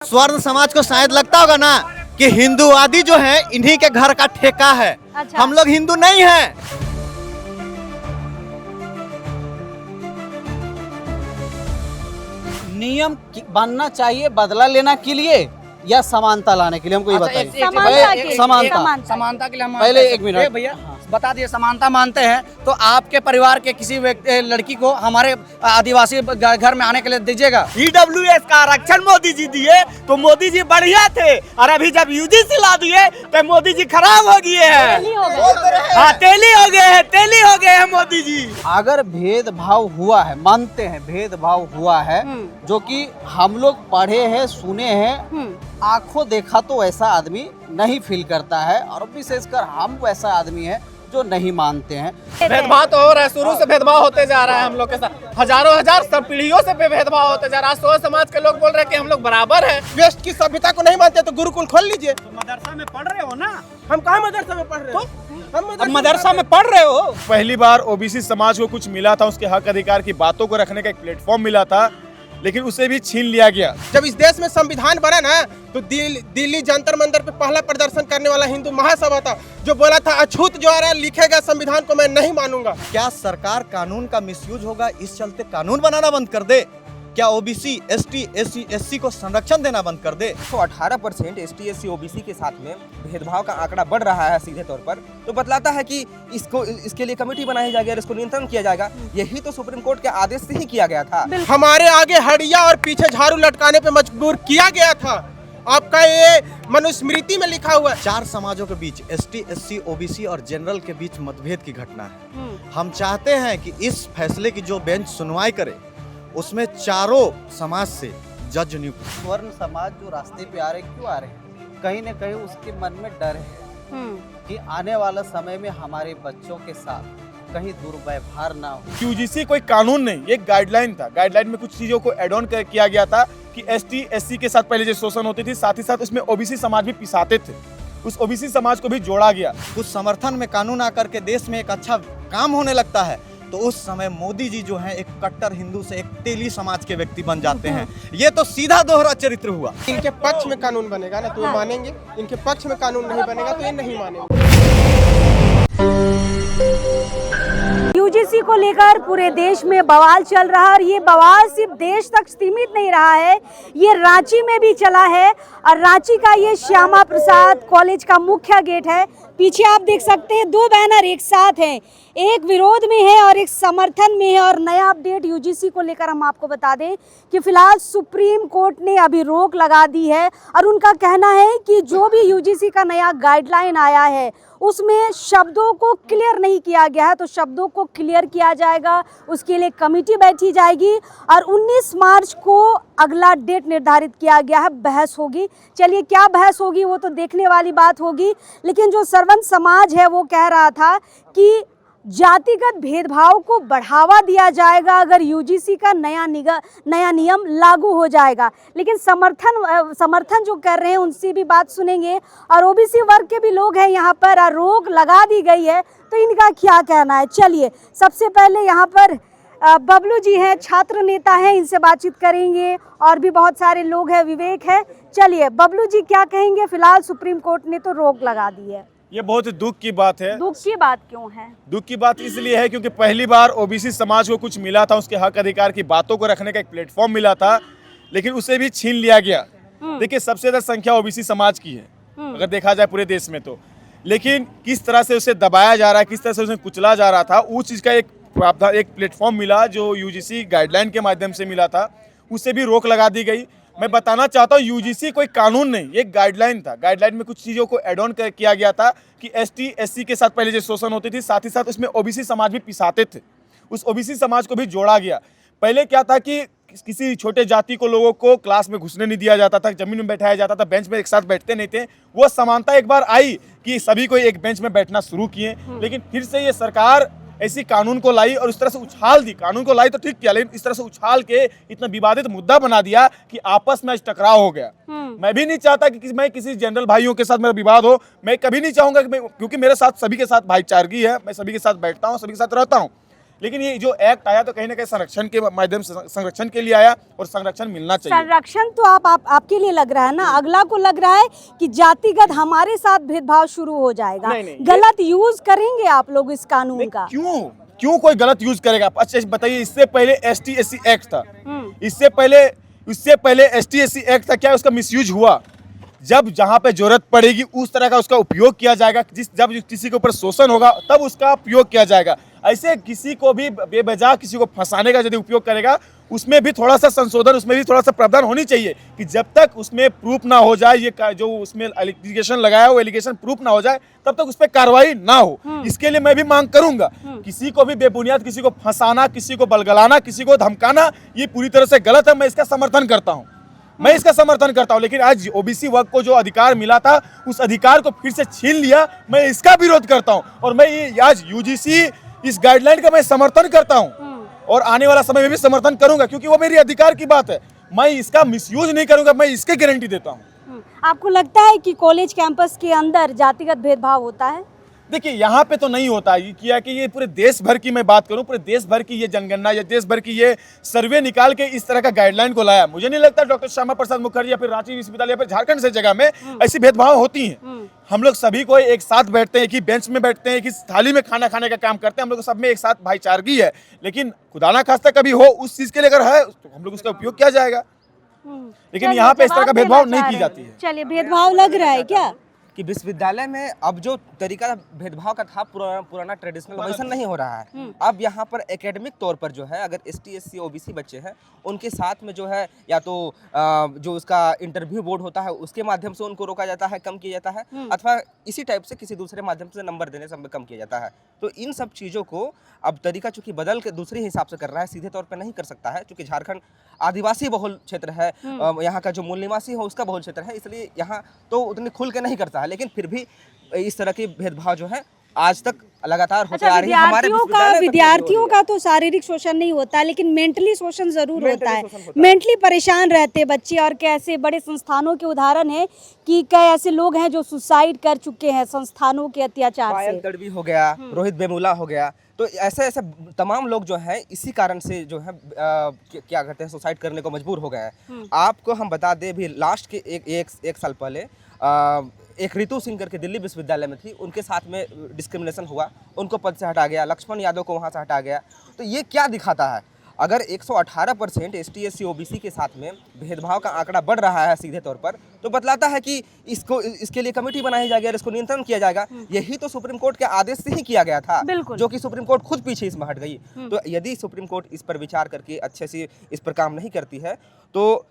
स्वर्ण समाज को शायद लगता होगा ना कि हिंदूवादी जो है इन्हीं के घर का ठेका है। अच्छा। हम लोग हिंदू नहीं हैं। नियम बनना चाहिए बदला लेना के लिए या समानता लाने के लिए, हमको ये अच्छा, बताइए। समानता के लिए, समानता। समानता के लिए हम पहले मानते एक मिनट। हैं। भैया बता दिए समानता मानते हैं तो आपके परिवार के किसी व्यक्ति लड़की को हमारे आदिवासी घर में आने के लिए दीजिएगा। EWS का आरक्षण मोदी जी दिए तो मोदी जी बढ़िया थे, और अभी जब UGC ला दिए तो मोदी जी खराब हो गए हैं। तेली हो गए। हाँ, तेली हो गए हैं, तेली हो गए हैं मोदी जी। अगर भेदभाव हुआ है, मानते हैं भेदभाव हुआ है, जो कि हम लोग पढ़े हैं सुने हैं, आंखों देखा तो ऐसा आदमी नहीं फील करता है, और विशेषकर हम वैसा आदमी है जो नहीं मानते हैं। भेदभाव तो हो रहा है, शुरू से भेदभाव होते जा रहा है हम लोग के साथ, हजारों हजार सब पीढ़ियों से भेदभाव होते जा रहा है। सोच समाज के लोग बोल रहे हैं कि हम लोग बराबर है। वेस्ट की सभ्यता को नहीं मानते तो गुरुकुल खोल लीजिए। तो मदरसा में पढ़ रहे हो ना? हम कहाँ मदरसा में पढ़ रहे हो? हम मदरसा में पढ़ रहे हो। पहली बार ओबीसी समाज को कुछ मिला था, उसके हक अधिकार की बातों को रखने का एक प्लेटफॉर्म मिला था, लेकिन उसे भी छीन लिया गया। जब इस देश में संविधान बना ना तो दिल्ली जंतर मंतर पे पहला प्रदर्शन करने वाला हिंदू महासभा था, जो बोला था अछूत द्वारा लिखेगा संविधान को मैं नहीं मानूंगा। क्या सरकार कानून का मिसयूज होगा इस चलते कानून बनाना बंद कर दे? क्या ओबीसी एसटी SC को संरक्षण देना बंद कर दे? 18% ST SC OBC के साथ में भेदभाव का आंकड़ा बढ़ रहा है सीधे तौर पर, तो बतलाता है कि इसके लिए कमेटी बनाई जाएगी और इसको नियंत्रण किया जाएगा। यही तो सुप्रीम कोर्ट के आदेश से ही किया गया था। हमारे आगे हड़िया और पीछे झाड़ू लटकाने पे मजबूर किया गया था। आपका ये मनुस्मृति में लिखा हुआ है। 4 समाजों के बीच ST SC OBC और जनरल के बीच मतभेद की घटना है। हम चाहते हैं कि इस फैसले की जो बेंच सुनवाई करे उसमें चारों समाज से जज नियुक्त। स्वर्ण समाज जो रास्ते पे आ रहे, क्यों आ रहे हैं? कहीं न कहीं उसके मन में डर है कि आने वाला समय में हमारे बच्चों के साथ कहीं दुर्व्यवहार ना हो। UGC कोई कानून नहीं, ये गाइडलाइन था। गाइडलाइन में कुछ चीजों को एड ऑन किया गया था कि ST SC के साथ पहले जो शोषण होती थी, साथ ही साथ उसमें OBC समाज भी पिसाते थे, उस OBC समाज को भी जोड़ा गया। कुछ समर्थन में कानून आकर के देश में एक अच्छा काम होने लगता है तो उस समय मोदी जी जो हैं एक कट्टर हिंदू से एक तेली समाज के व्यक्ति बन जाते हैं। ये तो सीधा दोहरा चरित्र हुआ। इनके पक्ष में कानून बनेगा ना तो ये मानेंगे, इनके पक्ष में कानून नहीं बनेगा तो ये नहीं मानेंगे। यूजीसी को लेकर पूरे देश में बवाल चल रहा है, और ये बवाल सिर्फ देश तक सीमित नहीं रहा है, ये रांची में भी चला है। और रांची का ये श्यामा प्रसाद कॉलेज का मुख्य गेट है। पीछे आप देख सकते हैं 2 बैनर एक साथ हैं, एक विरोध में है और एक समर्थन में है। और नया अपडेट यूजीसी को लेकर हम आपको बता दें कि फिलहाल सुप्रीम कोर्ट ने अभी रोक लगा दी है, और उनका कहना है कि जो भी यूजीसी का नया गाइडलाइन आया है उसमें शब्दों को क्लियर नहीं किया गया है, तो शब्दों को क्लियर किया जाएगा। उसके लिए कमेटी बैठी जाएगी और 19 मार्च को अगला डेट निर्धारित किया गया है, बहस होगी। चलिए क्या बहस होगी वो तो देखने वाली बात होगी, लेकिन जो सर्वन समाज है वो कह रहा था कि जातिगत भेदभाव को बढ़ावा दिया जाएगा अगर यूजीसी का नया नियम लागू हो जाएगा। लेकिन समर्थन जो कर रहे हैं उनसे भी बात सुनेंगे, और ओबीसी वर्ग के भी लोग हैं यहाँ पर, रोक लगा दी गई है तो इनका क्या कहना है। चलिए सबसे पहले यहाँ पर बबलू जी हैं, छात्र नेता हैं, इनसे बातचीत करेंगे, और भी बहुत सारे लोग हैं, विवेक है। चलिए बबलू जी क्या कहेंगे? फिलहाल सुप्रीम कोर्ट ने तो रोक लगा दी है। ये बहुत ही दुख की बात है। दुख की बात क्यों है? दुख की बात इसलिए है क्योंकि पहली बार ओबीसी समाज को कुछ मिला था, उसके हक अधिकार की बातों को रखने का एक प्लेटफॉर्म मिला था, लेकिन उसे भी छीन लिया गया। देखिए सबसे ज्यादा संख्या ओबीसी समाज की है अगर देखा जाए पूरे देश में तो, लेकिन किस तरह से उसे दबाया जा रहा है, किस तरह से उसे कुचला जा रहा था, उस चीज का एक प्लेटफॉर्म मिला जो यूजीसी गाइडलाइन के माध्यम से मिला था, उसे भी रोक लगा दी गई। मैं बताना चाहता हूँ यूजीसी कोई कानून नहीं, ये गाइडलाइन था। गाइडलाइन में कुछ चीज़ों को एड ऑन किया गया था कि ST SC के साथ पहले जो शोषण होती थी, साथ ही साथ उसमें OBC समाज भी पिसाते थे, उस OBC समाज को भी जोड़ा गया। पहले क्या था कि किसी छोटे जाति को लोगों को क्लास में घुसने नहीं दिया जाता था, जमीन में बैठाया जाता था, बेंच में एक साथ बैठते नहीं थे। वो समानता एक बार आई कि सभी को एक बेंच में बैठना शुरू किए, लेकिन फिर से ये सरकार ऐसी कानून को लाई और उस तरह से उछाल दी। कानून को लाई तो ठीक किया, लेकिन इस तरह से उछाल के इतना विवादित मुद्दा बना दिया कि आपस में आज टकराव हो गया। मैं भी नहीं चाहता कि मैं किसी जनरल भाइयों के साथ मेरा विवाद हो, मैं कभी नहीं चाहूंगा कि क्योंकि मेरे साथ सभी के साथ भाईचारगी है, मैं सभी के साथ बैठता हूँ, सभी के साथ रहता हूँ, लेकिन ये जो एक्ट आया तो कहीं ना कहीं संरक्षण के माध्यम से संरक्षण के लिए आया और संरक्षण मिलना चाहिए। संरक्षण तो आपके लिए लग रहा है ना, अगला को लग रहा है कि जातिगत हमारे साथ भेदभाव शुरू हो जाएगा। नहीं, गलत यूज करेंगे आप लोग इस कानून का। क्यों कोई गलत यूज करेगा? अच्छा बताइए, इससे पहले ST/SC एक्ट था, इससे पहले ST/SC एक्ट था, क्या उसका मिसयूज हुआ? जब जहाँ पे जरूरत पड़ेगी उस तरह का उसका उपयोग किया जाएगा, जब किसी के ऊपर शोषण होगा तब उसका उपयोग किया जाएगा। ऐसे किसी को भी बेवजह किसी को फंसाने का यदि उपयोग करेगा, उसमें भी थोड़ा सा संशोधन, उसमें भी थोड़ा सा प्रावधान होनी चाहिए कि जब तक उसमें प्रूफ ना हो जाए, ये जो उसमें एलिगेशन लगाया वो एलिगेशन प्रूफ ना हो जाए, तब तक उस पर कार्रवाई ना हो। इसके लिए मैं भी मांग करूंगा, किसी को भी बेबुनियाद किसी को फंसाना, किसी को बलगलाना, किसी को धमकाना, ये पूरी तरह से गलत है। मैं इसका समर्थन करता हूँ, लेकिन आज ओबीसी वर्ग को जो अधिकार मिला था उस अधिकार को फिर से छीन लिया, मैं इसका विरोध करता हूं। और मैं ये आज यूजीसी इस गाइडलाइन का मैं समर्थन करता हूं और आने वाला समय में भी समर्थन करूंगा, क्योंकि वो मेरी अधिकार की बात है। मैं इसका मिसयूज नहीं करूंगा, मैं इसकी गारंटी देता हूं। आपको लगता है कि कॉलेज कैंपस के अंदर जातिगत भेदभाव होता है? देखिए, यहाँ पे तो नहीं होता है, किया कि ये पूरे देश भर की मैं बात करूं, पूरे देश भर की ये जनगणना या देश भर की ये सर्वे निकाल के इस तरह का गाइडलाइन को लाया। मुझे नहीं लगता डॉक्टर श्यामा प्रसाद मुखर्जी या फिर रांची विश्वविद्यालय या फिर झारखंड से जगह में ऐसी भेदभाव होती हैं। हम लोग सभी को एक साथ बैठते हैं, एक ही बेंच में बैठते हैं, एक ही थाली में खाना खाने का काम करते हैं, हम लोग सब में एक साथ भाईचारगी है। लेकिन खुदा ना खास्ता कभी हो उस चीज के लिए अगर है तो हम लोग उसका उपयोग किया जाएगा, लेकिन यहाँ पे इस तरह का भेदभाव नहीं की जाती है। चलिए, भेदभाव लग रहा है क्या कि विश्वविद्यालय में अब जो तरीका भेदभाव का था पुराना ट्रेडिशनल वैसा नहीं हो रहा है। अब यहाँ पर एकेडमिक तौर पर जो है, अगर ST/SC OBC बच्चे हैं उनके साथ में जो है या तो जो उसका इंटरव्यू बोर्ड होता है उसके माध्यम से उनको रोका जाता है, कम किया जाता है, अथवा इसी टाइप से किसी दूसरे माध्यम से नंबर देने से कम किया जाता है। तो इन सब चीज़ों को अब तरीका चूंकि बदल के दूसरे हिसाब से कर रहा है, सीधे तौर पर नहीं कर सकता है, क्योंकि झारखंड आदिवासी बहुल क्षेत्र है, यहाँ का जो मूल निवासी है उसका बहुल क्षेत्र है, इसलिए यहाँ तो उतनी खुल के नहीं करता है। लेकिन फिर भी इस तरह के भेदभाव जो है आज तक लगातार होते आ रही है। हमारे विद्यार्थियों का तो शारीरिक शोषण नहीं होता, लेकिन मेंटली शोषण जरूर होता है। मेंटली परेशान रहते बच्चे, और कैसे बड़े संस्थानों के उदाहरण है कि कई ऐसे लोग हैं जो सुसाइड कर चुके हैं संस्थानों के अत्याचार से। पायल तड़वी हो गया, रोहित बेमुला हो गया, तो ऐसे तमाम लोग जो हैं इसी कारण से जो है क्या करते हैं, सुसाइड करने को मजबूर हो गए हैं। आपको हम बता दें, भी लास्ट के एक साल पहले एक ऋतु सिंह करके दिल्ली विश्वविद्यालय में थी, उनके साथ में डिस्क्रिमिनेशन हुआ, उनको पद से हटा गया, लक्ष्मण यादव को वहाँ से हटा गया। तो ये क्या दिखाता है? अगर 118% ST/SC OBC के साथ में भेदभाव का आंकड़ा बढ़ रहा है सीधे तौर पर, तो बतलाता है कि इसके लिए कमेटी बनाई जाएगी और इसको नियंत्रण किया जाएगा। यही तो सुप्रीम कोर्ट के आदेश से ही किया गया था, जो कि सुप्रीम कोर्ट खुद पीछे इसमें हट गई। तो यदि सुप्रीम कोर्ट इस पर विचार करके अच्छे से इस पर काम नहीं करती है, तो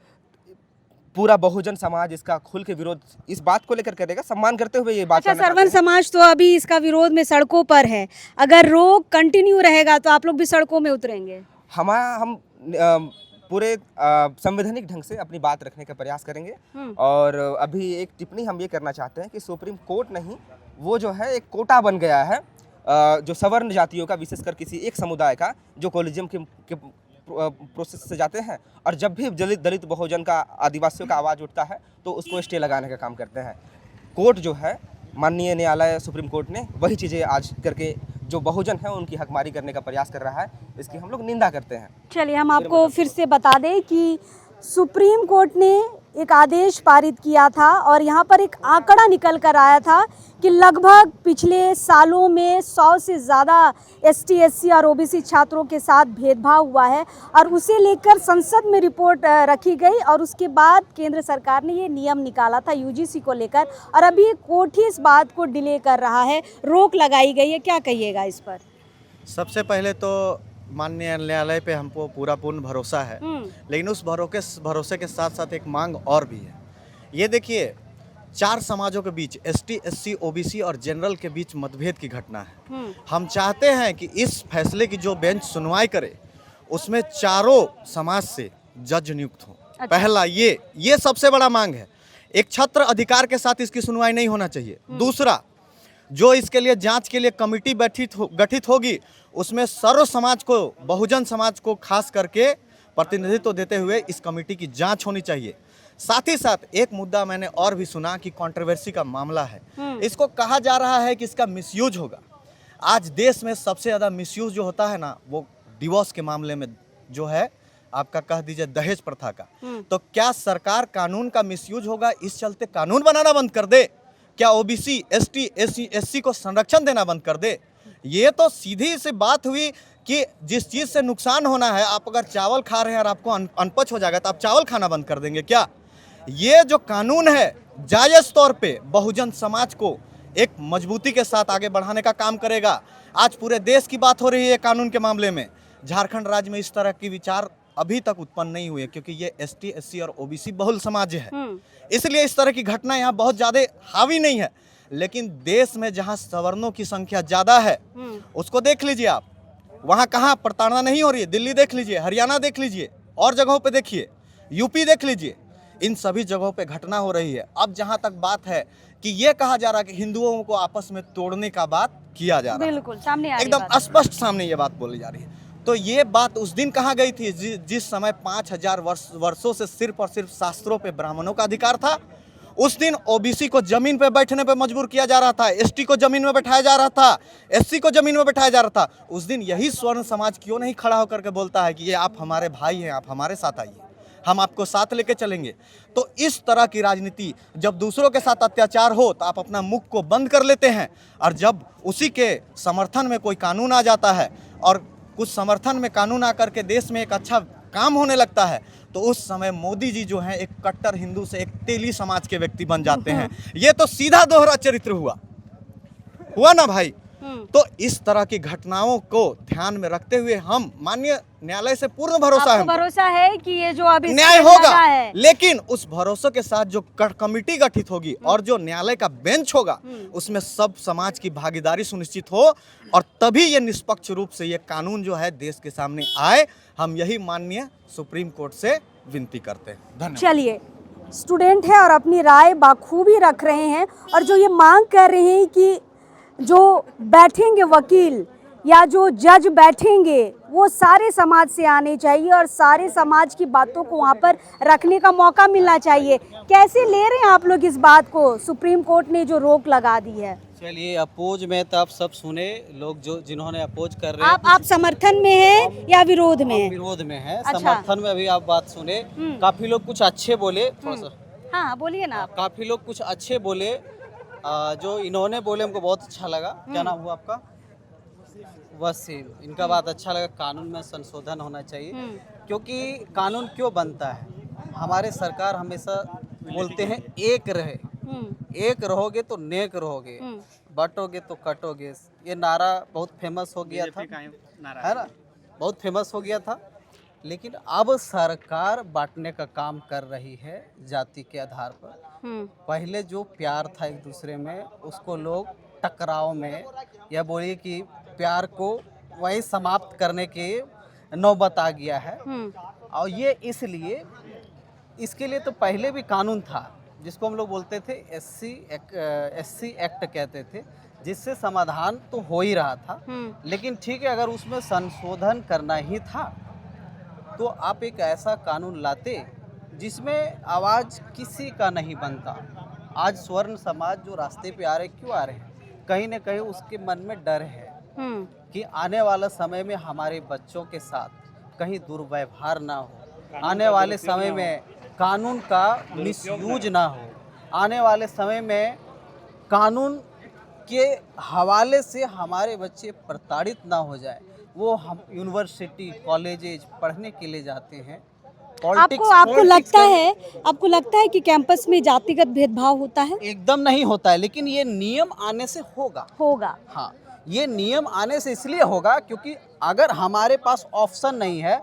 पूरा बहुजन समाज इसका खुल के विरोध इस बात को लेकर करेगा, सम्मान करते हुए ये बात। अच्छा, सर्वन समाज तो अभी इसका विरोध में सड़कों पर है, अगर रोक कंटिन्यू रहेगा तो आप लोग भी सड़कों में उतरेंगे? हम पूरे संवैधानिक ढंग से अपनी बात रखने का प्रयास करेंगे। और अभी एक टिप्पणी हम ये करना चाहते हैं कि सुप्रीम कोर्ट नहीं, वो जो है एक कोटा बन गया है जो सवर्ण जातियों का, विशेषकर किसी एक समुदाय का, जो कॉलेजियम के प्रोसेस से जाते हैं, और जब भी दलित बहुजन का, आदिवासियों का आवाज़ उठता है तो उसको स्टे लगाने का काम करते हैं। कोर्ट जो है, माननीय न्यायालय सुप्रीम कोर्ट ने वही चीज़ें आज करके जो बहुजन है उनकी हकमारी करने का प्रयास कर रहा है, इसकी हम लोग निंदा करते हैं। चलिए, हम आपको फिर से बता दें कि सुप्रीम कोर्ट ने एक आदेश पारित किया था और यहाँ पर एक आंकड़ा निकल कर आया था कि लगभग पिछले सालों में 100 से ज़्यादा ST/SC और OBC छात्रों के साथ भेदभाव हुआ है, और उसे लेकर संसद में रिपोर्ट रखी गई, और उसके बाद केंद्र सरकार ने ये नियम निकाला था UGC को लेकर, और अभी कोर्ट ही इस बात को डिले कर रहा है, रोक लगाई गई है। क्या कहिएगा इस पर? सबसे पहले तो माननीय न्यायालय पे हमको पूरा पूर्ण भरोसा है, लेकिन उस भरोसे के साथ साथ एक मांग और भी है। ये देखिए, 4 समाजों के बीच ST/SC OBC और जनरल के बीच मतभेद की घटना है। हम चाहते हैं कि इस फैसले की जो बेंच सुनवाई करे उसमें चारों समाज से जज नियुक्त हो। अच्छा। पहला ये सबसे बड़ा मांग है। एक छत्र अधिकार के साथ इसकी सुनवाई नहीं होना चाहिए। दूसरा, जो इसके लिए जांच के लिए कमेटी गठित होगी उसमें सर्व समाज को, बहुजन समाज को खास करके प्रतिनिधित्व देते हुए इस कमेटी की जांच होनी चाहिए। साथ ही साथ एक मुद्दा मैंने और भी सुना कि कंट्रोवर्सी का मामला है, इसको कहा जा रहा है कि इसका मिसयूज होगा। आज देश में सबसे ज़्यादा मिसयूज जो होता है ना, वो डिवोर्स के मामले में जो है, आपका कह दीजिए दहेज प्रथा का। तो क्या सरकार कानून का मिसयूज होगा इस चलते कानून बनाना बंद कर दे? क्या ओबीसी, एसटी, एससी को संरक्षण देना बंद कर दे? ये तो सीधी सी बात हुई कि जिस चीज़ से नुकसान होना है, आप अगर चावल खा रहे हैं और आपको अनपच हो जाएगा तो आप चावल खाना बंद कर देंगे क्या? ये जो कानून है जायज़ तौर पे बहुजन समाज को एक मजबूती के साथ आगे बढ़ाने का काम करेगा। आज पूरे देश की बात हो रही है कानून के मामले में। झारखंड राज्य में इस तरह की विचार अभी तक उत्पन्न नहीं हुए, क्योंकि ये एसटी, एससी और ओबीसी बहुल समाज है, इसलिए इस तरह की घटना यहाँ बहुत ज़्यादा हावी नहीं है। लेकिन देश में जहाँ सवर्णों की संख्या ज़्यादा है, उसको देख लीजिए आप, वहाँ कहाँ प्रताड़ना नहीं हो रही है। दिल्ली देख लीजिए, हरियाणा देख लीजिए, और जगहों पे देखिए, यूपी देख लीजिए, इन सभी जगहों पे घटना हो रही है। अब जहाँ तक बात है कि ये कहा जा रहा है कि हिंदुओं को आपस में तोड़ने का बात किया जा रहा है, बिल्कुल सामने आ रही एकदम बात। स्पष्ट सामने ये बात बोली जा रही है। तो ये बात उस दिन कहाँ गई थी जिस समय 5000 वर्षों से सिर्फ और सिर्फ शास्त्रों पे ब्राह्मणों का अधिकार था। उस दिन ओबीसी को जमीन पे बैठने पे मजबूर किया जा रहा था, एसटी को जमीन में बैठाया जा रहा था, एससी को जमीन में बैठाया जा रहा था। उस दिन यही स्वर्ण समाज क्यों नहीं खड़ा होकर के बोलता है कि ये आप हमारे भाई हैं, आप हमारे साथ आइए, हम आपको साथ लेके चलेंगे। तो इस तरह की राजनीति, जब दूसरों के साथ अत्याचार हो तो आप अपना मुख को बंद कर लेते हैं, और जब उसी के समर्थन में कोई कानून आ जाता है और कुछ समर्थन में कानून आकर के देश में एक अच्छा काम होने लगता है, तो उस समय मोदी जी जो हैं एक कट्टर हिंदू से एक तेली समाज के व्यक्ति बन जाते हैं। ये तो सीधा दोहरा चरित्र हुआ ना भाई। तो इस तरह की घटनाओं को ध्यान में रखते हुए हम माननीय न्यायालय से पूर्ण भरोसा है, आपको भरोसा है कि ये जो अभी न्याय लगा होगा, है, लेकिन उस भरोसे के साथ जो कमेटी गठित होगी और जो न्यायालय का बेंच होगा, उसमें सब समाज की भागीदारी सुनिश्चित हो, और तभी ये निष्पक्ष रूप से ये कानून जो है देश के सामने आए। हम यही माननीय सुप्रीम कोर्ट से विनती करते हैं। धन्यवाद। चलिए, स्टूडेंट है और अपनी राय बाखूबी रख रहे हैं, और जो ये मांग कर रहे हैं कि जो बैठेंगे वकील या जो जज बैठेंगे वो सारे समाज से आने चाहिए और सारे समाज की बातों को वहाँ पर रखने का मौका मिलना चाहिए। कैसे ले रहे हैं आप लोग इस बात को? सुप्रीम कोर्ट ने जो रोक लगा दी है। चलिए, अपोज में तो आप सब सुने, लोग जो जिन्होंने अपोज कर रहे हैं। आप समर्थन में हैं या विरोध में हैं? विरोध में है। अच्छा। समर्थन में अभी आप बात सुने, काफी लोग कुछ अच्छे बोले, थोड़ा सा हाँ बोलिए ना आप। काफी लोग कुछ अच्छे बोले। जो इन्होंने बोले हमको बहुत अच्छा लगा। क्या नाम हुआ आपका? वसीम। इनका बात अच्छा लगा। कानून में संशोधन होना चाहिए, क्योंकि कानून क्यों बनता है? हमारे सरकार हमेशा बोलते हैं एक रहे, एक रहोगे तो नेक रहोगे, बटोगे तो कटोगे। ये नारा बहुत फेमस हो गया था, है ना, बहुत फेमस हो गया था। लेकिन अब सरकार बांटने का काम कर रही है जाति के आधार पर। पहले जो प्यार था एक दूसरे में, उसको लोग टकराव में, या बोलिए कि प्यार को वही समाप्त करने के नौबत आ गया है। और ये इसलिए, इसके लिए तो पहले भी कानून था जिसको हम लोग बोलते थे एससी एक्ट कहते थे, जिससे समाधान तो हो ही रहा था। लेकिन ठीक है, अगर उसमें संशोधन करना ही था तो आप एक ऐसा कानून लाते जिसमें आवाज़ किसी का नहीं बनता। आज स्वर्ण समाज जो रास्ते पे आ रहे, क्यों आ रहे हैं? कहीं ना कहीं उसके मन में डर है कि आने वाला समय में हमारे बच्चों के साथ कहीं दुर्व्यवहार ना हो, आने वाले समय में कानून का मिसयूज ना हो, आने वाले समय में कानून के हवाले से हमारे बच्चे प्रताड़ित ना हो जाए। वो हम यूनिवर्सिटी कॉलेजेज पढ़ने के लिए जाते हैं। आपको लगता है कि कैंपस में जातिगत भेदभाव होता है? एकदम नहीं होता है, लेकिन ये नियम आने से होगा। हाँ, ये नियम आने से इसलिए होगा क्योंकि अगर हमारे पास ऑप्शन नहीं है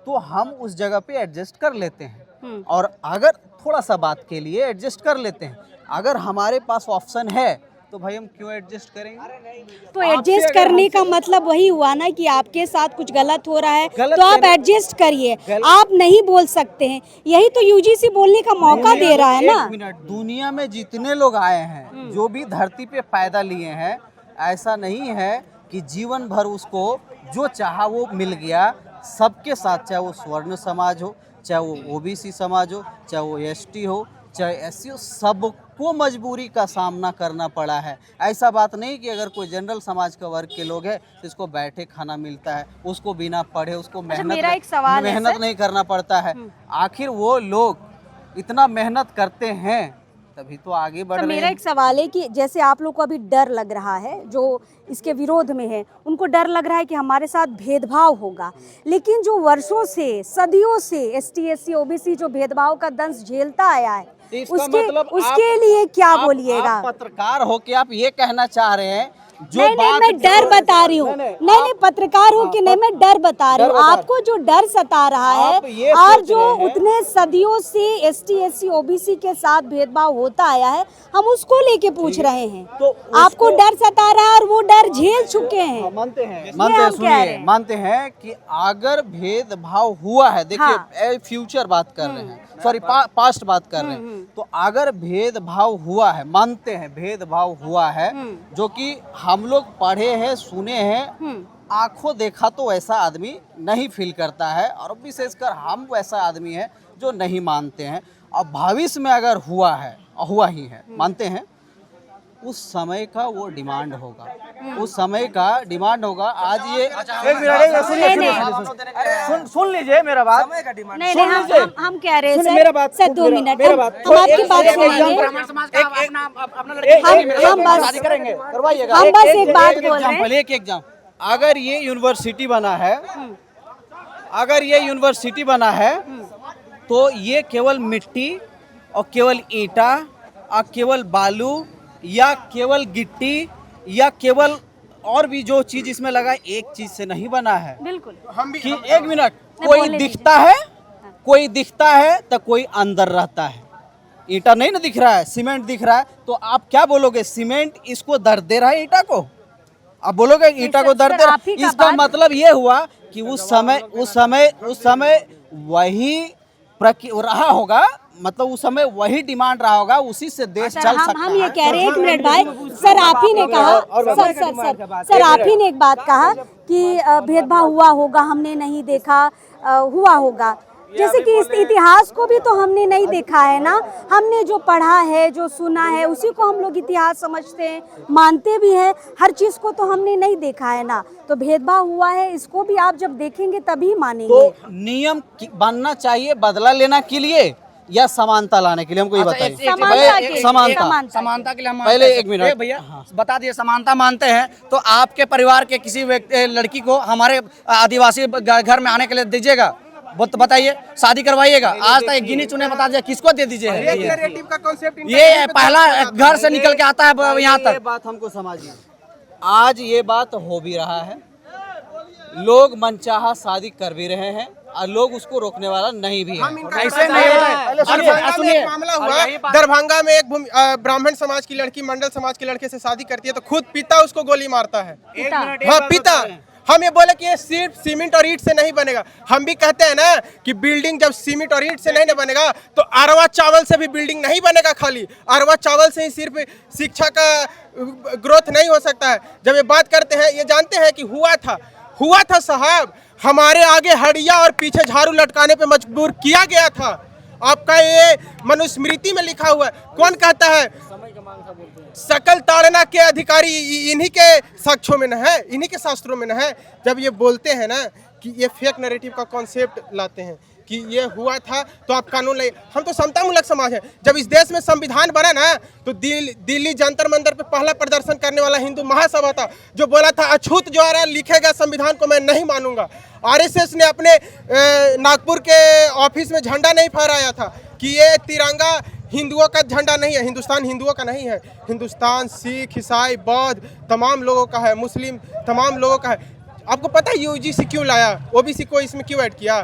तो हम उस जगह पे एडजस्ट कर लेते हैं, और अगर थोड़ा सा बात के लिए एडजस्ट कर लेते हैं। अगर हमारे पास ऑप्शन है तो भाई हम क्यों एडजस्ट करेंगे? तो एडजस्ट करने का मतलब वही हुआ ना कि आपके साथ कुछ गलत हो रहा है तो आप एडजस्ट करिए, आप नहीं बोल सकते हैं। यही तो यूजीसी बोलने का मौका दे रहा है ना। 1 मिनट, दुनिया में जितने लोग आए हैं, जो भी धरती पे पैदा लिए हैं, ऐसा नहीं है कि जीवन भर उसको जो चाहा वो मिल गया। सबके साथ, चाहे वो स्वर्ण समाज हो, चाहे वो ओबीसी समाज हो, चाहे वो एसटी हो, चाहे एससी, सबको मजबूरी का सामना करना पड़ा है। ऐसा बात नहीं कि अगर कोई जनरल समाज का वर्ग के लोग हैं तो इसको बैठे खाना मिलता है, उसको बिना पढ़े उसको मेरा एक सवाल है मेहनत सर। नहीं करना पड़ता है। आखिर वो लोग इतना मेहनत करते हैं तभी तो आगे बढ़ तो रहे मेरा हैं। एक सवाल है कि जैसे आप लोग को अभी डर लग रहा है, जो इसके विरोध में है उनको डर लग रहा है कि हमारे साथ भेदभाव होगा, लेकिन जो वर्षों से सदियों से एसटी एससी ओबीसी जो भेदभाव का दंश झेलता आया है तो इसका उसके मतलब उसके लिए क्या बोलिएगा? आप पत्रकार हो के आप ये कहना चाह रहे हैं जो नहीं बात मैं डर बता रही हूँ, नहीं पत्रकार हूँ कि नहीं, मैं डर बता रही हूँ। आपको जो डर सता रहा आप है ये और सोच जो रहे हैं। उतने सदियों से एसटी एससी ओबीसी के साथ भेदभाव होता आया है, हम उसको लेके पूछ रहे हैं। तो आपको डर सता रहा है और वो डर झेल चुके हैं। मानते हैं हम कह रहे सुनिए, हैं। मानते हैं कि अगर भेदभाव हुआ है, देखिए हाँ। फ्यूचर बात कर रहे हैं, सॉरी पास्ट बात कर रहे हैं, तो अगर भेदभाव हुआ है, मानते हैं भेदभाव हुआ है, जो कि हम लोग पढ़े हैं सुने हैं, आंखों देखा तो ऐसा आदमी नहीं फील करता है, और विशेषकर हम वैसा आदमी है जो नहीं मानते हैं। अब भविष्य में अगर हुआ है, हुआ ही है, मानते हैं, उस समय का वो डिमांड होगा, उस समय का डिमांड होगा। आज ये एक मिनट सुनिए, सुन लीजिए मेरा बात। नहीं नहीं हम कह रहे हैं मेरा बात, सर 2 मिनट मेरा बात। हम आपकी बात सुनेंगे। ब्राह्मण समाज का अपना लड़की हम बस शादी करेंगे, करवाइएगा। हम बस एक बात बोल रहे एग्जाम्पल, हैं। एक एग्जाम्पल, अगर ये यूनिवर्सिटी बना है, अगर ये यूनिवर्सिटी बना है तो ये केवल मिट्टी और केवल ईंटा और केवल बालू या केवल गिट्टी या केवल और भी जो चीज इसमें लगा, एक चीज से नहीं बना है। बिल्कुल कि एक मिनट, कोई बोलने दिखता है, कोई दिखता है तो कोई अंदर रहता है। ईंटा नहीं ना दिख रहा है, सीमेंट दिख रहा है, तो आप क्या बोलोगे? सीमेंट इसको दर्द दे रहा है ईंटा को? आप बोलोगे ईंटा को दर्द दे रहा है? इसका मतलब ये हुआ कि उस समय वही रहा होगा, मतलब उस समय वही डिमांड रहा होगा, उसी से देश चल सकता है। हम ये कह रहे हैं, एक मिनट भाई, सर आप ही ने कहा, सर आप ही ने एक बात कहा कि भेदभाव हुआ होगा, हमने नहीं देखा, हुआ होगा। जैसे कि इस इतिहास को भी तो हमने नहीं देखा है ना, हमने जो पढ़ा है, जो सुना है, उसी को हम लोग इतिहास समझते हैं, मानते भी हैं। हर चीज को तो हमने नहीं देखा है ना, तो भेदभाव हुआ है, इसको भी आप जब देखेंगे तभी मानेंगे। तो नियम बनना चाहिए बदला लेना के लिए या समानता लाने के लिए, हमको ये बताइए। समानता के लिए हम पहले एक मिनट भैया बता दिए, समानता मानते हैं तो आपके परिवार के किसी लड़की को हमारे आदिवासी घर में आने के लिए दीजिएगा, बताइए, शादी करवाइएगा। आज तक गिनी चुने बता दिया, किसको दे दीजिए? ये पहला घर से निकल के आता है यहाँ तक। बात हमको समझिए, आज ये बात हो भी रहा है, लोग मनचाहा शादी कर भी रहे हैं और लोग उसको रोकने वाला नहीं भी है। ऐसे नहीं होता है। सुनिए, मामला हुआ दरभंगा में, एक ब्राह्मण समाज की लड़की मंडल समाज के लड़के से शादी करती है तो खुद पिता उसको गोली मारता है। हाँ पिता। हम ये बोले कि ये सिर्फ सीमेंट और ईंट से नहीं बनेगा। हम भी कहते हैं ना कि बिल्डिंग जब सीमेंट और ईंट से नहीं बनेगा तो अरवा चावल से भी बिल्डिंग नहीं बनेगा। खाली अरवा चावल से ही सिर्फ शिक्षा का ग्रोथ नहीं हो सकता है। जब ये बात करते हैं, ये जानते हैं कि हुआ था साहब, हमारे आगे हड़िया और पीछे झाड़ू लटकाने पे मजबूर किया गया था। आपका ये मनुस्मृति में लिखा हुआ है। कौन कहता है? सकल ताड़ना के अधिकारी इन्हीं के साक्ष्यों में न है, इन्हीं के शास्त्रों में न है। जब ये बोलते हैं ना कि ये फेक नैरेटिव का कॉन्सेप्ट लाते हैं कि ये हुआ था तो आप कानून लाइए। हम तो समतामूलक समाज है। जब इस देश में संविधान बना ना तो दिल्ली जंतर मंतर पे पहला प्रदर्शन करने वाला हिंदू महासभा था जो बोला था अछूत द्वारा लिखे गए संविधान को मैं नहीं मानूंगा। आरएसएस ने अपने नागपुर के ऑफिस में झंडा नहीं फहराया था कि ये तिरंगा हिंदुओं का झंडा नहीं है, हिंदुस्तान हिंदुओं का नहीं है। हिंदुस्तान सिख, ईसाई, बौद्ध तमाम लोगों का है, मुस्लिम तमाम लोगों का है। आपको पता है यूजीसी क्यों लाया, ओबीसी को इसमें क्यों ऐड किया?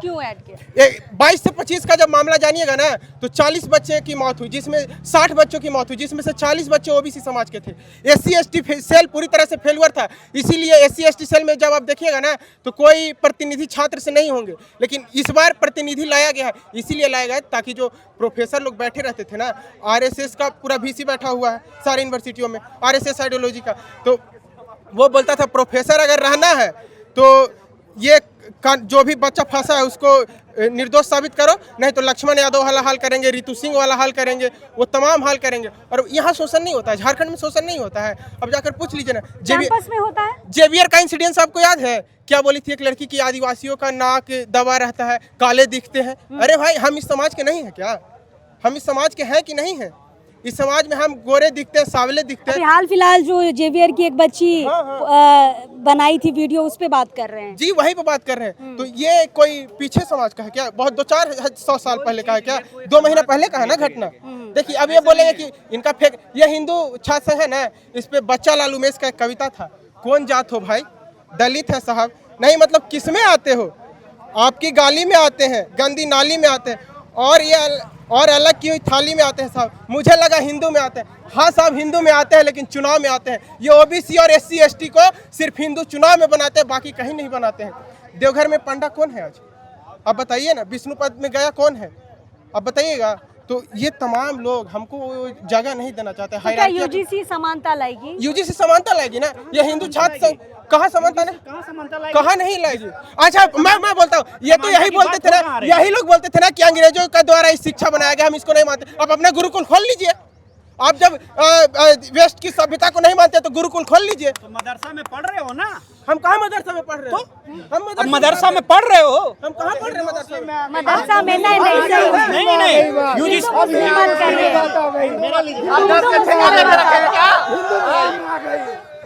22 से 25 का जब मामला जानिएगा ना तो 40 बच्चे की मौत हुई, जिसमें 60 बच्चों की मौत हुई, जिसमें से 40 बच्चे ओबीसी समाज के थे। SC/ST सेल पूरी तरह से फेलुअर था। इसीलिए SC/ST सेल में जब आप देखिएगा ना तो कोई प्रतिनिधि छात्र से नहीं होंगे, लेकिन इस बार प्रतिनिधि लाया गया है। इसीलिए लाया गया ताकि जो प्रोफेसर लोग बैठे रहते थे ना, RSS का पूरा VC बैठा हुआ है सारी यूनिवर्सिटियों में, RSS आइडियोलॉजी का, तो वो बोलता था प्रोफेसर अगर रहना है तो ये जो भी बच्चा फंसा है उसको निर्दोष साबित करो, नहीं तो लक्ष्मण यादव वाला हाल करेंगे, रितु सिंह वाला हाल करेंगे, वो तमाम हाल करेंगे। और यहाँ शोषण नहीं होता है, झारखंड में शोषण नहीं होता है। अब जाकर पूछ लीजिए ना, कैंपस में होता है। जेवियर का इंसिडेंस आपको याद है? क्या बोली थी एक लड़की की, आदिवासियों का नाक दबा रहता है, काले दिखते हैं। अरे भाई, हम इस समाज के नहीं है क्या? हम इस समाज के हैं कि नहीं है? इस समाज में हम गोरे दिखते हैं, सावले दिखते हैं। हाल फिलहाल जो जेवियर की एक बच्ची बनाई थी वीडियो, उस पे बात कर रहे हैं जी, वही पे बात कर रहे हैं। तो ये कोई पीछे समाज का है क्या? बहुत 200-400 साल पहले का है क्या? 2 महीना पहले का है ना घटना। देखिए, अब ये बोलेंगे कि इनका फेक, ये हिंदू छात्र है ना, इस पे बच्चा लाल उमेश का एक कविता था, कौन जात हो भाई, दलित है साहब। नहीं मतलब किस में आते हो? आपकी गाली में आते हैं, गंदी नाली में आते हैं, और ये और अलग की हुई थाली में आते हैं साहब। मुझे लगा हिंदू में आते हैं। हाँ साहब, हिंदू में आते हैं, लेकिन चुनाव में आते हैं। ये ओबीसी और SC ST को सिर्फ हिंदू चुनाव में बनाते हैं, बाकी कहीं नहीं बनाते हैं। देवघर में पंडा कौन है आज? अब बताइए ना, विष्णुपद में गया कौन है? अब बताइएगा। तो ये तमाम लोग हमको जगह नहीं देना चाहते। तो क्या UGC समानता लाएगी? UGC समानता लाएगी ना। ये हिंदू छात्र संघ कहाँ समानता ने, कहाँ नहीं लाएगी? अच्छा, मैं बोलता हूँ, ये तो यही बोलते थे ना, यही लोग बोलते थे ना कि अंग्रेजों का द्वारा इस शिक्षा बनाया गया, हम इसको नहीं मानते। अब अपना गुरुकुल खोल लीजिए। आप जब वेस्ट की सभ्यता को नहीं मानते तो गुरुकुल खोल लीजिए। तो मदरसा में पढ़ रहे हो ना? हम कहाँ मदरसा में पढ़ रहे हो? हम मदरसा में पढ़ रहे हो? हम कहाँ पढ़ रहे हैं मदरसा में? मदरसा में नहीं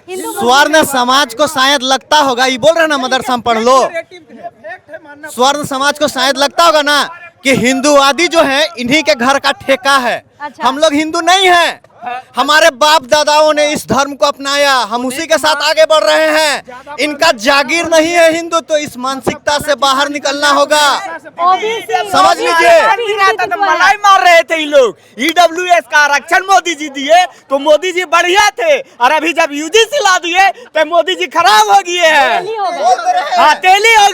स्वर्ण समाज को शायद लगता होगा, ये बोल रहे ना मदरसा में पढ़ लो, स्वर्ण समाज को शायद लगता होगा ना कि हिंदूवादी जो है इन्हीं के घर का ठेका है। अच्छा। हम लोग हिंदू नहीं हैं, हमारे बाप दादाओं ने इस धर्म को अपनाया, हम उसी के साथ आगे बढ़ रहे हैं। इनका जागीर नहीं है हिंदू, तो इस मानसिकता से बाहर निकलना होगा, समझ लीजिए। मलाई मार रहे थे ये लोग। EWS का आरक्षण मोदी जी दिए तो मोदी जी बढ़िया थे, और अभी जब UGC ला दिए तो मोदी जी खराब हो गए हैं। हाँ, तेली हो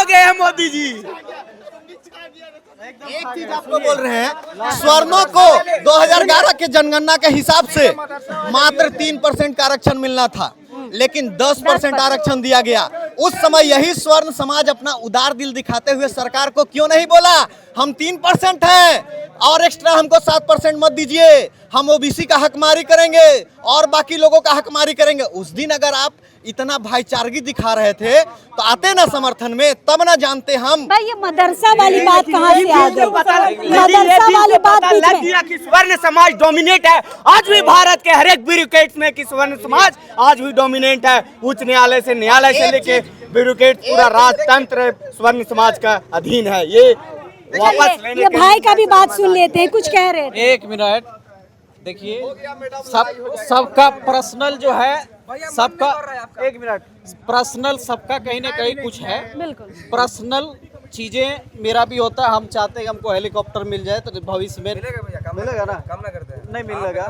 गए हैं मोदी जी। एक चीज आपको बोल रहे हैं, स्वर्णों को 2011 के जनगणना के हिसाब से मात्र 3% का आरक्षण मिलना था, लेकिन 10% आरक्षण दिया गया। उस समय यही स्वर्ण समाज अपना उदार दिल दिखाते हुए सरकार को क्यों नहीं बोला हम 3% हैं और एक्स्ट्रा हमको 7% मत दीजिए, हम OBC का हकमारी करेंगे और बाकी लोगों का हकमारी करेंगे। उस दिन अगर आप इतना भाईचारगी दिखा रहे थे तो आते ना समर्थन में, तब ना जानते हम। भाई, ये मदरसा वाली बात कहाँ से आ गई? मदरसा वाली बात लग गया कि स्वर्ण समाज डोमिनेट है। आज भी भारत के हर एक ब्यूरोक्रेट में कि स्वर्ण समाज आज भी डोमिनेट है। उच्च न्यायालय से न्यायालय से लेके ब्यूरोक्रेट, पूरा राजतंत्र स्वर्ण समाज का अधीन है। ये वापस लेने ये भाई का भी बात सुन लेते हैं, कुछ कह रहे थे। 1 मिनट देखिए, सबका पर्सनल जो है, सबका 1 मिनट पर्सनल सबका कहीं ना कहीं कुछ है। बिल्कुल पर्सनल चीजें मेरा भी होता है। हम चाहते हैं कि हमको हेलीकॉप्टर मिल जाए तो भविष्य में मिलेगा ना, कम ना करते हैं, नहीं मिलेगा,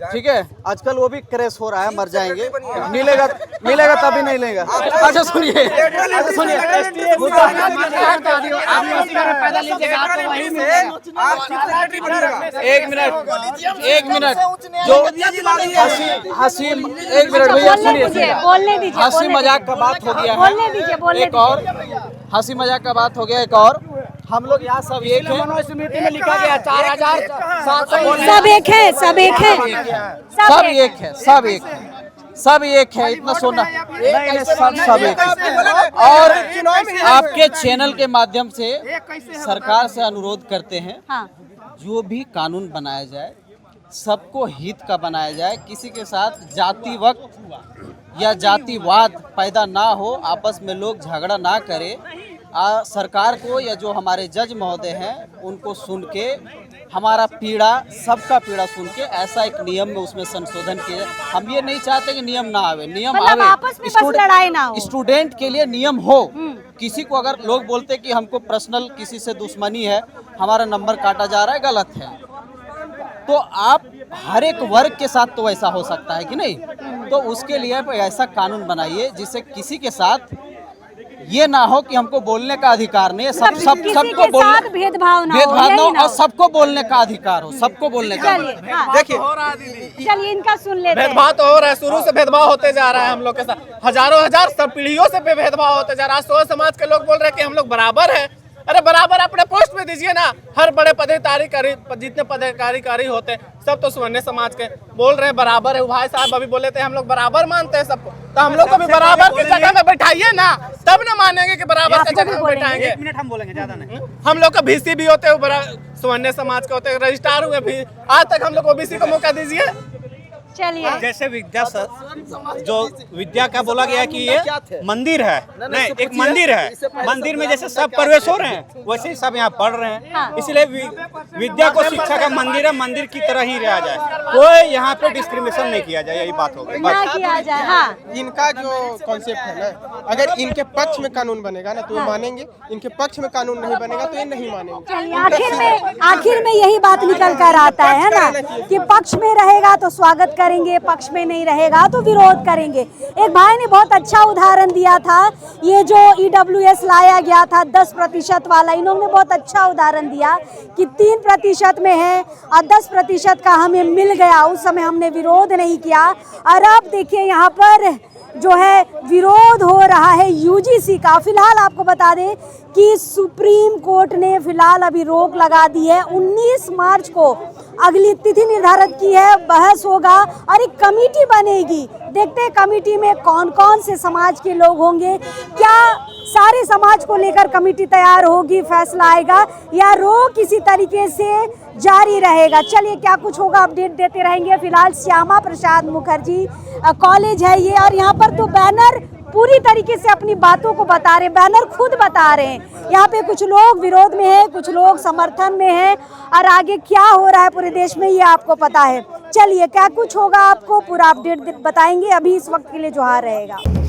ठीक है। आजकल वो भी क्रैश हो रहा है, मर जाएंगे, मिलेगा तभी नहीं लेगा। अच्छा सुनिए, एक मिनट जो हंसी, 1 मिनट भैया सुनिए, बोलने दीजिए, हंसी मजाक का बात हो गया है। एक और हंसी मजाक का बात हो गया, एक और हम लोग यहाँ सब एक हैं। मनुस्मृति में लिखा गया 4700 सब एक है, सब एक है, सब एक है, सब एक है, सब एक है। इतना सोना सब एक है। और आपके चैनल के माध्यम से सरकार से अनुरोध करते हैं, हाँ। जो भी कानून बनाया जाए सबको हित का बनाया जाए, किसी के साथ जाति वक्त या जातिवाद पैदा ना हो, आपस में लोग झगड़ा ना करें। सरकार को या जो हमारे जज महोदय हैं उनको सुन के, हमारा पीड़ा, सबका पीड़ा सुन के ऐसा एक नियम में उसमें संशोधन किया। हम ये नहीं चाहते कि नियम ना आवे, नियम मतलब आवे, आपस में बस लड़ाई ना हो। स्टूडेंट के लिए नियम हो। किसी को अगर लोग बोलते कि हमको पर्सनल किसी से दुश्मनी है, हमारा नंबर काटा जा रहा है, गलत है, तो आप हर एक वर्ग के साथ तो ऐसा हो सकता है कि नहीं? तो उसके लिए ऐसा कानून बनाइए जिससे किसी के साथ ये ना हो कि हमको बोलने का अधिकार नहीं है, सब मतलब किसी सबको के साथ भेदभाव ना हो, भेदभाव यही ना हो ना और हो। सबको बोलने का अधिकार हो, सबको बोलने का अधिकार। चलिए हाँ, देखिए चलिए इनका सुन लेते हैं। भेदभाव तो हो रहा है, शुरू से भेदभाव होते जा रहा है हम लोग के साथ, हजारों हजार सब पीढ़ियों से भेदभाव होते जा रहा है। आज समाज के लोग बोल रहे हैं कि हम लोग बराबर है। अरे बराबर अपने पोस्ट में दीजिए ना। हर बड़े पदाधिकारी जितने पदाधिकारी होते हैं सब तो सुवर्ण समाज के बोल रहे हैं बराबर है। भाई साहब अभी बोले थे हम लोग बराबर मानते हैं सबको, तो हम लोग को भी बराबर की जगह में बैठाइए ना, तब ना मानेंगे कि बराबर की जगह में बैठाएंगे। 1 मिनट हम बोलेंगे, ज्यादा नहीं। हम लोग का VC भी होते हैं, सुवर्ण समाज के होते हैं, रजिस्ट्रार हुए भी। आज तक हम लोग OBC को मौका दीजिए। चलिए जैसे विद्या जो विद्या का बोला गया कि ये मंदिर है, नहीं एक मंदिर है, मंदिर में जैसे सब प्रवेश हो रहे हैं वैसे ही सब यहाँ पढ़ रहे हैं। इसलिए विद्या को शिक्षा का मंदिर है, मंदिर की तरह ही रहा जाए, कोई यहाँ पे डिस्क्रिमिनेशन नहीं किया जाए, यही बात होगी। ना किया जाए। हाँ इनका जो कॉन्सेप्ट है ना, अगर इनके पक्ष में कानून बनेगा ना तो ये मानेंगे, इनके पक्ष में कानून नहीं बनेगा तो ये नहीं मानेंगे। चलिए आखिर में यही बात निकल कर आता है ना कि पक्ष में रहेगा तो स्वागत करेंगे, पक्ष में नहीं रहेगा तो विरोध करेंगे। एक भाई ने बहुत अच्छा उदाहरण दिया था, ये जो EWS लाया गया था 10% वाला, इन्होंने बहुत अच्छा उदाहरण दिया कि 3% में है और 10% का हमें मिल गया, उस समय हमने विरोध नहीं किया। और अब देखिए यहाँ पर जो है विरोध हो रहा है UGC का। फिलहाल आपको बता दें कि सुप्रीम कोर्ट ने फिलहाल अभी रोक लगा दी है। 19 मार्च को अगली तिथि निर्धारित की है, बहस होगा और एक कमेटी बनेगी। देखते हैं कमेटी में कौन कौन से समाज के लोग होंगे, क्या सारे समाज को लेकर कमेटी तैयार होगी, फैसला आएगा या रोक किसी तरीके से जारी रहेगा। चलिए क्या कुछ होगा अपडेट देते रहेंगे। फिलहाल श्यामा प्रसाद मुखर्जी कॉलेज है ये, और यहाँ पर तो बैनर पूरी तरीके से अपनी बातों को बता रहे, बैनर खुद बता रहे हैं। यहाँ पे कुछ लोग विरोध में हैं, कुछ लोग समर्थन में हैं, और आगे क्या हो रहा है पूरे देश में ये आपको पता है। चलिए क्या कुछ होगा आपको पूरा अपडेट बताएंगे। अभी इस वक्त के लिए जोहार रहेगा।